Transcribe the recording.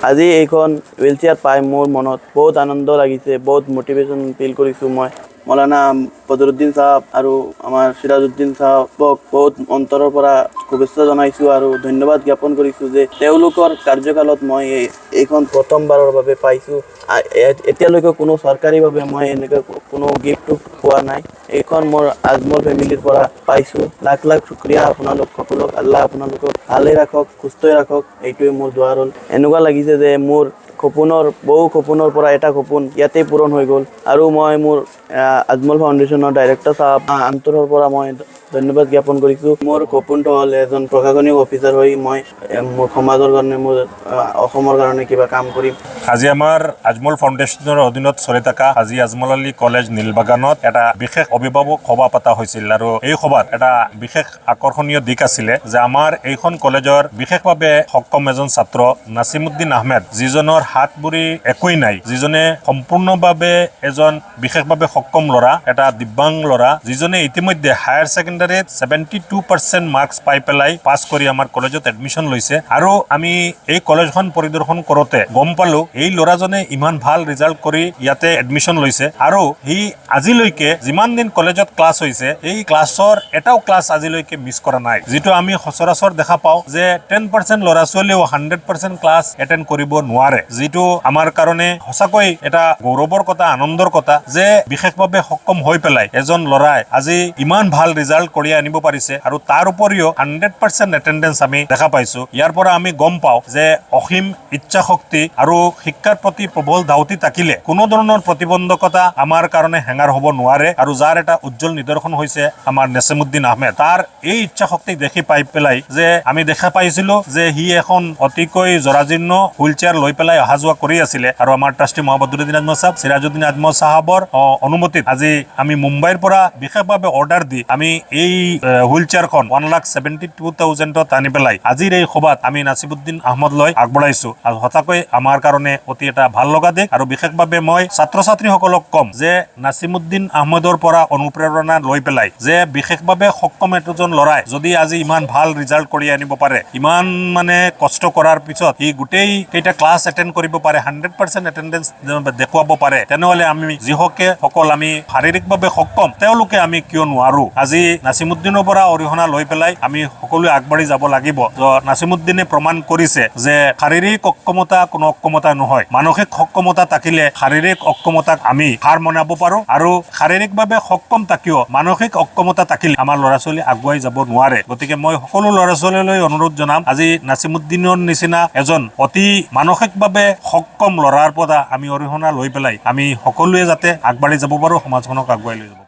আজি এইখন wheel chair পাই মোৰ মনত বহুত আনন্দ লাগিছে, বহুত মোটিভেশ্যন ফিল কৰিছোঁ মই। মৌলানা বদৰুদ্দিন চাহাব আৰু আমাৰ সিৰাজউদ্দিন চাহাবক বহুত অন্তৰৰ পৰা শুভেচ্ছা জনাইছোঁ আৰু ধন্যবাদ জ্ঞাপন কৰিছোঁ যে তেওঁলোকৰ কাৰ্যকালত মই এইখন প্ৰথমবাৰৰ বাবে পাইছোঁ। এতিয়ালৈকে কোনো চৰকাৰীভাৱে মই এনেকৈ কোনো গিফ্টটো পোৱা নাই। এইখন মোৰ আজমল ফেমিলিৰ পৰা পাইছোঁ। লাখ লাখ শুক্ৰিয়া আপোনালোক সকলক। আল্লাহ আপোনালোকক ভালে ৰাখক, সুস্থই ৰাখক, এইটোৱে মোৰ দুৱাৰ হ'ল। এনেকুৱা লাগিছে যে মোৰ বহু সপোনৰ পৰা এটা সপোন ইয়াতেই পূৰণ হৈ গ'ল আৰু মই মোৰ আজমল ফাউণ্ডেশ্যনৰ ডাইৰেক্টৰ চাহাব আন্তৰৰ পৰা মই ধন্যবাদ জ্ঞাপন কৰিছোঁ। মোৰ সপোনটো হ'ল এজন প্ৰশাসনিক অফিচাৰ হৈ মই মোৰ সমাজৰ কাৰণে, মোৰ অসমৰ কাৰণে কিবা কাম কৰিম। আজি আমাৰ আজমল ফাউণ্ডেশ্যনৰ অধীনত চলি থকা আজি আজমল আলী কলেজ নীলবাগানত এটা বিশেষ অভিভাৱক সভা পতা হৈছিল আৰু এই সভাত এটা বিশেষ আকৰ্ষণীয় দিশ আছিলে যে আমাৰ এইখন কলেজৰ বিশেষভাৱে সক্ষম এজন ছাত্ৰ নাছিমুদ্দিন আহমেদ, যিজনৰ হাত ভৰি একোৱেই নাই, যিজনে সম্পূৰ্ণভাৱে এজন বিশেষভাৱে সক্ষম ল'ৰা, এটা দিব্যাংগ ল'ৰা, যিজনে ইতিমধ্যে হায়াৰ ছেকেণ্ডাৰীত 72% মাৰ্কছ পাই পেলাই পাছ কৰি আমাৰ কলেজত এডমিশ্যন লৈছে। আৰু আমি এই কলেজখন পৰিদৰ্শন কৰোঁতে গম পালোঁ এই ল'ৰাজনে ইমান ভাল ৰিজাল্ট কৰি ইয়াতে এডমিশ্যন লৈছে আৰু সি আজিলৈকে যিমান দিন কলেজত ক্লাছ হৈছে এই ক্লাছৰ এটাও ক্লাছ আজিলৈকে মিছ কৰা নাই, যিটো আমি সচৰাচৰ দেখা পাওঁ যে 10% ল'ৰা ছোৱালীও 100% ক্লাছ এটেণ্ড কৰিব নোৱাৰে, যিটো আমাৰ কাৰণে সঁচাকৈ এটা গৌৰৱৰ কথা, আনন্দৰ কথা যে বিশেষভাৱে সক্ষম হৈ পেলাই এজন ল'ৰাই আজি ইমান ভাল ৰিজাল্ট কৰি আনিব পাৰিছে আৰু তাৰ উপৰিও 100% এটেণ্ডেঞ্চ আমি দেখা পাইছোঁ। ইয়াৰ পৰা আমি গম পাওঁ যে অসীম ইচ্ছা শক্তি আৰু শিক্ষাৰ প্ৰতি প্ৰবল ধাউতি থাকিলে কোনো ধৰণৰ প্ৰতিবন্ধকতা আমাৰ কাৰণে হেঙাৰ হ'ব নোৱাৰে আৰু যাৰ এটা উজ্জ্বল নিদৰ্শন হৈছে আমাৰ নাছিমুদ্দিন আহমেদ। তাৰ এই ইচ্ছা শক্তি দেখি পাই পেলাই যে আমি দেখা পাইছিলোঁ যে সি এখন অতিকৈ জৰাজীৰ্ণ হুইল চেয়াৰ লৈ পেলাই অহা যোৱা কৰি আছিলে আৰু আমাৰ ট্ৰাষ্টি বদৰুদ্দিন আজমল চাহাব, সিৰাজউদ্দিন আজমল চাহাবৰ অনুমতিত আজি আমি মুম্বাইৰ পৰা বিশেষভাৱে অৰ্ডাৰ দি আমি এই হুইল চেয়াৰখন 1,72,000 আনি পেলাই আজিৰ এই সভাত আমি নাছিমুদ্দিন আহমদ লৈ আগবঢ়াইছোঁ আৰু সঁচাকৈ আমাৰ কাৰণে অতি এটা ভাল লগা দিশ। আৰু বিশেষভাৱে মই ছাত্ৰ ছাত্ৰীসকলক ক'ম যে নাছিমুদ্দিন আহমদৰ পৰা অনুপ্ৰেৰণা লৈ পেলাই যে বিশেষভাৱে সক্ষম এজন ল'ৰাই যদি আজি ইমান ভাল ৰিজাল্ট কৰি আনিব পাৰে, ইমান মানে কষ্ট কৰাৰ পিছত ই গোটেই কেইটা ক্লাছ এটেণ্ড কৰিব পাৰে, 100% এটেণ্ডেঞ্চ দেখুৱাব পাৰে, তেনেহ'লে আমি যিসকল আমি শাৰীৰিকভাৱে সক্ষম তেওঁলোকে আমি কিয় নোৱাৰো। আজি নাছিমুদ্দিনৰ পৰা অৰিহণা লৈ পেলাই আমি সকলোৱে আগবাঢ়ি যাব লাগিব। নাছিমুদ্দিনে প্ৰমাণ কৰিছে যে শাৰীৰিক অক্ষমতা কোনো অক্ষমতা নহয়, মানসিক সক্ষমতা থাকিলে শাৰীৰিক অক্ষমতাক আমি হাৰ মনাব পাৰোঁ আৰু শাৰীৰিকভাৱে সক্ষম থাকিও মানসিক অক্ষমতা থাকিলে আমাৰ ল'ৰা ছোৱালী আগুৱাই যাব নোৱাৰে। গতিকে মই সকলো ল'ৰা ছোৱালীলৈ অনুৰোধ জনাম আজি নাছিমুদ্দিনৰ নিচিনা এজন অতি মানসিকভাৱে সক্ষম ল'ৰাৰ পৰা আমি অৰিহণা লৈ পেলাই আমি সকলোৱে যাতে আগবাঢ়ি যাব পাৰোঁ, সমাজখনক আগুৱাই লৈ যাব পাৰোঁ।